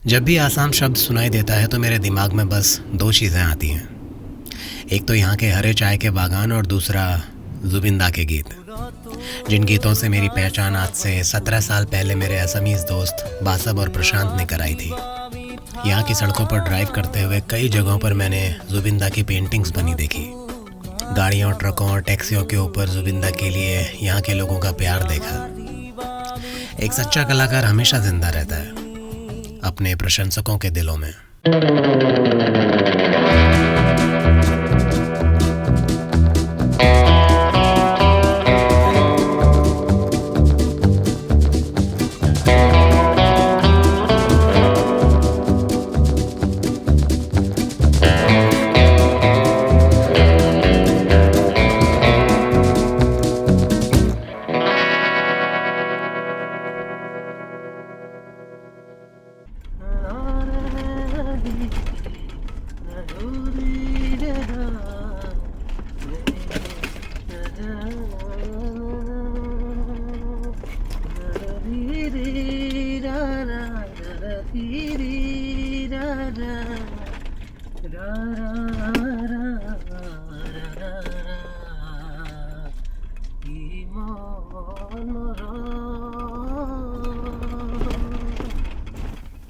जब भी आसाम शब्द सुनाई देता है तो मेरे दिमाग में बस दो चीज़ें आती हैं। एक तो यहाँ के हरे चाय के बागान और दूसरा जुबिंदा के गीत, जिन गीतों से मेरी पहचान आज से 17 साल पहले मेरे असमीज़ दोस्त बासब और प्रशांत ने कराई थी। यहाँ की सड़कों पर ड्राइव करते हुए कई जगहों पर मैंने जुबिंदा की पेंटिंग्स बनी देखी। गाड़ियों, ट्रकों और टैक्सियों के ऊपर जुबिंदा के लिए यहाँ के लोगों का प्यार देखा। एक सच्चा कलाकार हमेशा जिंदा रहता है अपने प्रशंसकों के दिलों में।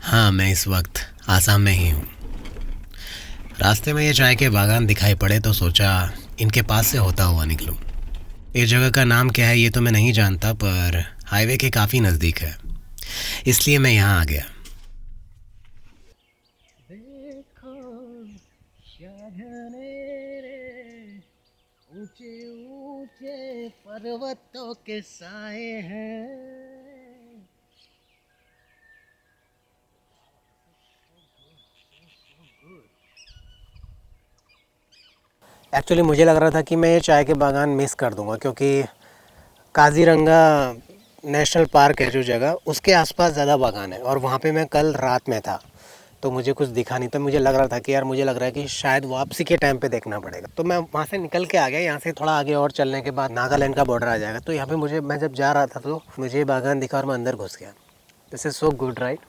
हाँ, मैं इस वक्त आसाम में ही हूँ। रास्ते में ये चाय के बागान दिखाई पड़े तो सोचा इनके पास से होता हुआ निकलूं। इस जगह का नाम क्या है ये तो मैं नहीं जानता, पर हाईवे के काफ़ी नज़दीक है, इसलिए मैं यहाँ आ गया। देखो ऊंचे ऊंचे पर्वतों के साए हैं। एक्चुअली मुझे लग रहा था कि मैं ये चाय के बागान मिस कर दूंगा, क्योंकि काजीरंगा नेशनल पार्क है जो जगह, उसके आसपास ज़्यादा बागान है और वहाँ पे मैं कल रात में था तो मुझे कुछ दिखा नहीं। तो मुझे लग रहा था कि यार, मुझे लग रहा है कि शायद वापसी के टाइम पे देखना पड़ेगा। तो मैं वहाँ से निकल के आ गया। यहाँ से थोड़ा आगे और चलने के बाद नागालैंड का बॉर्डर आ जाएगा। तो यहाँ पे मैं जब जा रहा था तो मुझे बागान दिखा और मैं अंदर घुस गया। This is so good, right?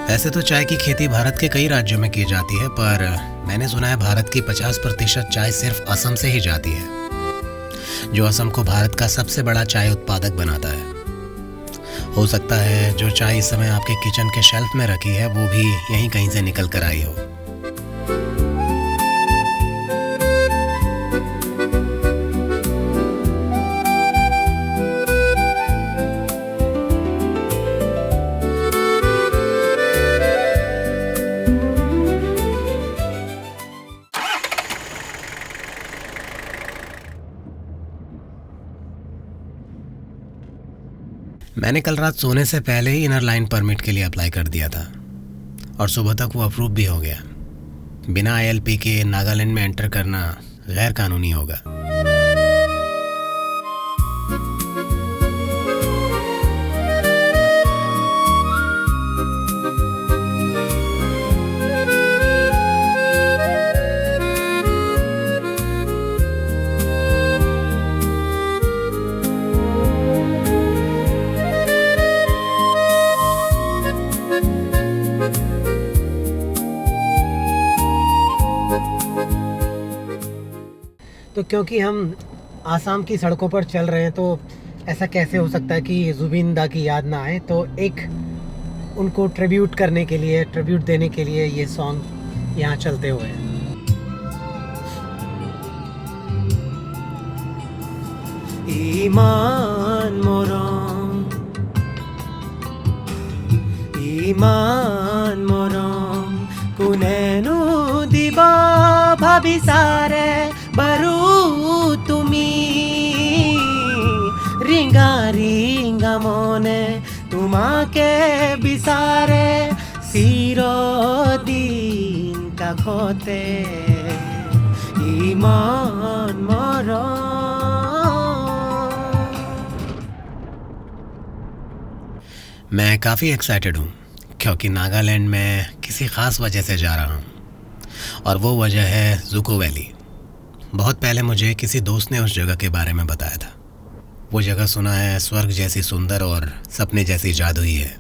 वैसे तो चाय की खेती भारत के कई राज्यों में की जाती है, पर मैंने सुना है भारत की 50% चाय सिर्फ असम से ही जाती है, जो असम को भारत का सबसे बड़ा चाय उत्पादक बनाता है। हो सकता है जो चाय इस समय आपके किचन के शेल्फ में रखी है वो भी यहीं कहीं से निकल कर आई हो। मैंने कल रात सोने से पहले ही इनर लाइन परमिट के लिए अप्लाई कर दिया था और सुबह तक वो अप्रूव भी हो गया। बिना आईएलपी के नागालैंड में एंटर करना गैर कानूनी होगा। तो क्योंकि हम आसाम की सड़कों पर चल रहे हैं तो ऐसा कैसे हो सकता है कि जुबिंदा की याद ना आए। तो एक उनको ट्रिब्यूट करने के लिए, ट्रिब्यूट देने के लिए ये सॉन्ग यहाँ चलते हुए हैं। ईमान मोरम, ईमान मोरम, कुनेनु दिबा भाबिसारे बरू तुमी, रिंगा रिंगा मोने तुमाके बिसारे, চিরদিন কাষতে अभिमान मारा। मैं काफ़ी एक्साइटेड हूँ क्योंकि नागालैंड में किसी ख़ास वजह से जा रहा हूँ और वो वजह है जुको वैली। बहुत पहले मुझे किसी दोस्त ने उस जगह के बारे में बताया था। वो जगह सुना है स्वर्ग जैसी सुंदर और सपने जैसी जादुई है,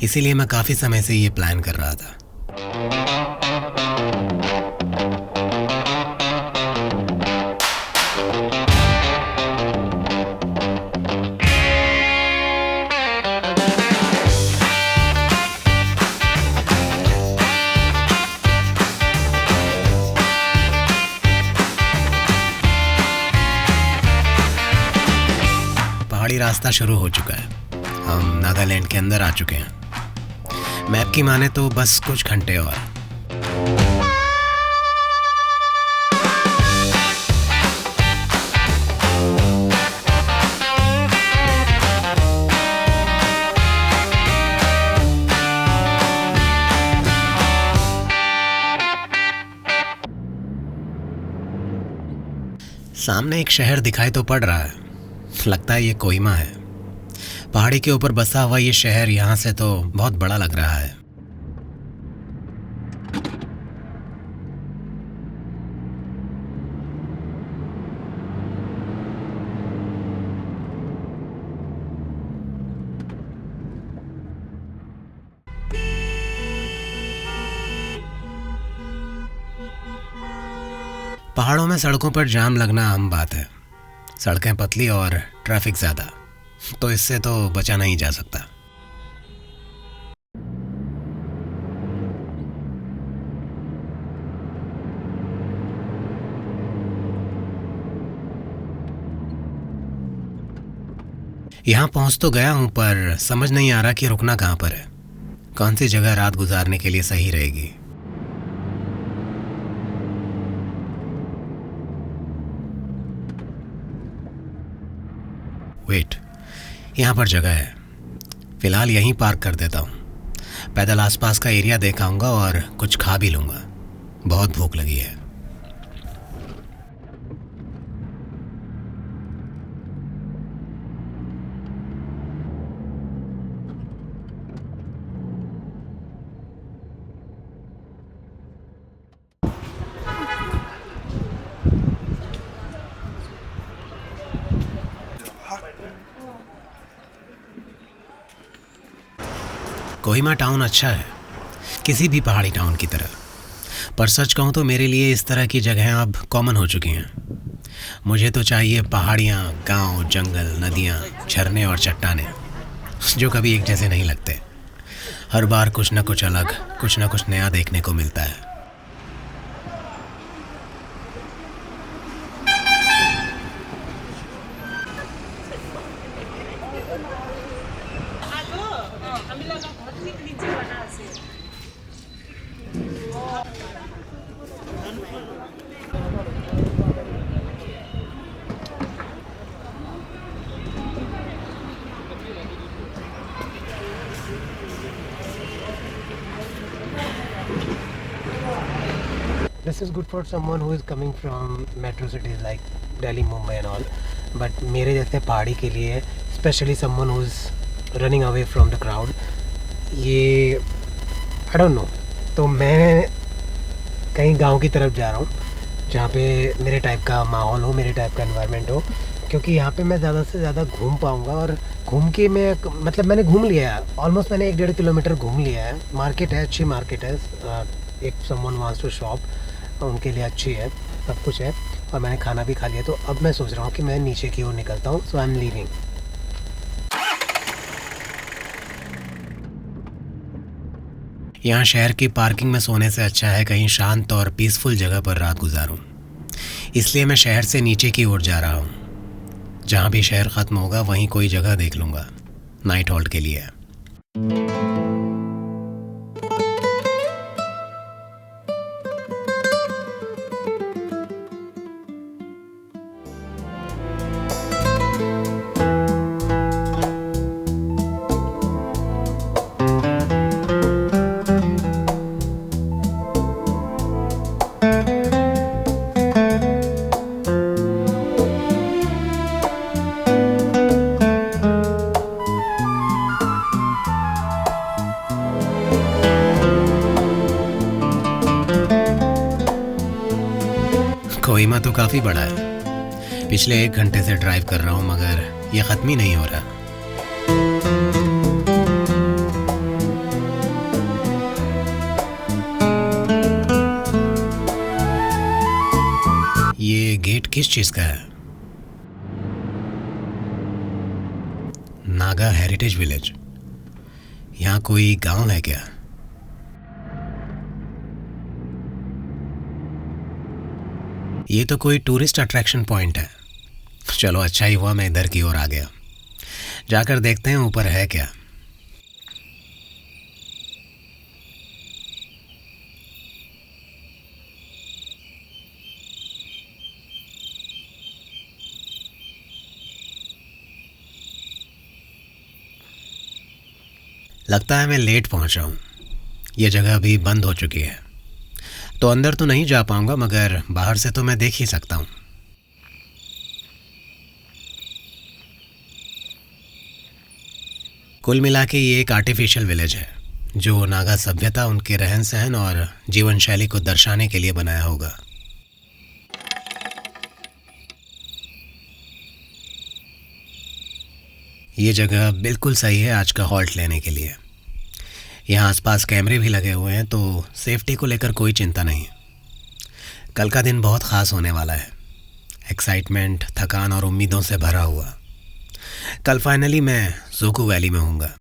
इसीलिए मैं काफ़ी समय से ये प्लान कर रहा था। पहाड़ी रास्ता शुरू हो चुका है, हम नागालैंड के अंदर आ चुके हैं। मैप की माने तो बस कुछ घंटे और। सामने एक शहर दिखाई तो पड़ रहा है, लगता है ये कोहिमा है। पहाड़ी के ऊपर बसा हुआ ये शहर यहाँ से तो बहुत बड़ा लग रहा है। पहाड़ों में सड़कों पर जाम लगना आम बात है। सड़कें पतली और ट्रैफिक ज़्यादा, तो इससे तो बचा नहीं जा सकता। यहाँ पहुँच तो गया हूँ पर समझ नहीं आ रहा कि रुकना कहाँ पर है, कौन सी जगह रात गुजारने के लिए सही रहेगी। वेट, यहाँ पर जगह है, फिलहाल यहीं पार्क कर देता हूँ। पैदल आसपास का एरिया देखाऊंगा और कुछ खा भी लूँगा, बहुत भूख लगी है। कोहिमा टाउन अच्छा है, किसी भी पहाड़ी टाउन की तरह, पर सच कहूँ तो मेरे लिए इस तरह की जगहें अब कॉमन हो चुकी हैं। मुझे तो चाहिए पहाड़ियाँ, गांव, जंगल, नदियाँ, झरने और चट्टानें जो कभी एक जैसे नहीं लगते। हर बार कुछ ना कुछ अलग, कुछ ना कुछ नया देखने को मिलता है। This is good for someone who is coming from metro cities like Delhi, Mumbai and all. But मेरे जैसे पहाड़ी के लिए, especially someone who is running away from the crowd, ये I don't know. तो मैं कहीं गांव की तरफ जा रहा हूँ जहाँ पे मेरे टाइप का माहौल हो, मेरे टाइप का एनवायरनमेंट हो, क्योंकि यहाँ पे मैं ज़्यादा से ज़्यादा घूम पाऊँगा। और घूम के मैं मतलब मैंने घूम लिया है, ऑलमोस्ट मैंने 1-1.5 किलोमीटर घूम लिया है। मार्केट है, अच्छी मार्केट है, एक समवन वांट्स टू शॉप, उनके लिए अच्छी है, सब कुछ है। और मैंने खाना भी खा लिया, तो अब मैं सोच रहा हूँ कि मैं नीचे की ओर निकलता हूँ। सो आई एम लीविंग। यहाँ शहर की पार्किंग में सोने से अच्छा है कहीं शांत और पीसफुल जगह पर रात गुजारूं। इसलिए मैं शहर से नीचे की ओर जा रहा हूँ। जहाँ भी शहर ख़त्म होगा वहीं कोई जगह देख लूँगा नाइट हॉल्ट के लिए। कोहिमा तो काफ़ी बड़ा है। पिछले 1 घंटे से ड्राइव कर रहा हूँ मगर ये ख़त्म ही नहीं हो रहा। ये गेट किस चीज़ का है? Naga heritage village. यहाँ कोई गांव है क्या? ये तो कोई टूरिस्ट अट्रैक्शन पॉइंट है। चलो अच्छा ही हुआ मैं इधर की ओर आ गया। जाकर देखते हैं ऊपर है क्या। लगता है मैं लेट पहुंचा हूँ। ये जगह अभी बंद हो चुकी है, तो अंदर तो नहीं जा पाऊंगा मगर बाहर से तो मैं देख ही सकता हूँ। कुल मिला के ये एक आर्टिफिशियल विलेज है जो नागा सभ्यता, उनके रहन सहन और जीवन शैली को दर्शाने के लिए बनाया होगा। ये जगह बिल्कुल सही है आज का हॉल्ट लेने के लिए। यहाँ आसपास कैमरे भी लगे हुए हैं, तो सेफ्टी को लेकर कोई चिंता नहीं। कल का दिन बहुत ख़ास होने वाला है। एक्साइटमेंट, थकान और उम्मीदों से भरा हुआ। कल फाइनली मैं जोकू वैली में हूँगा।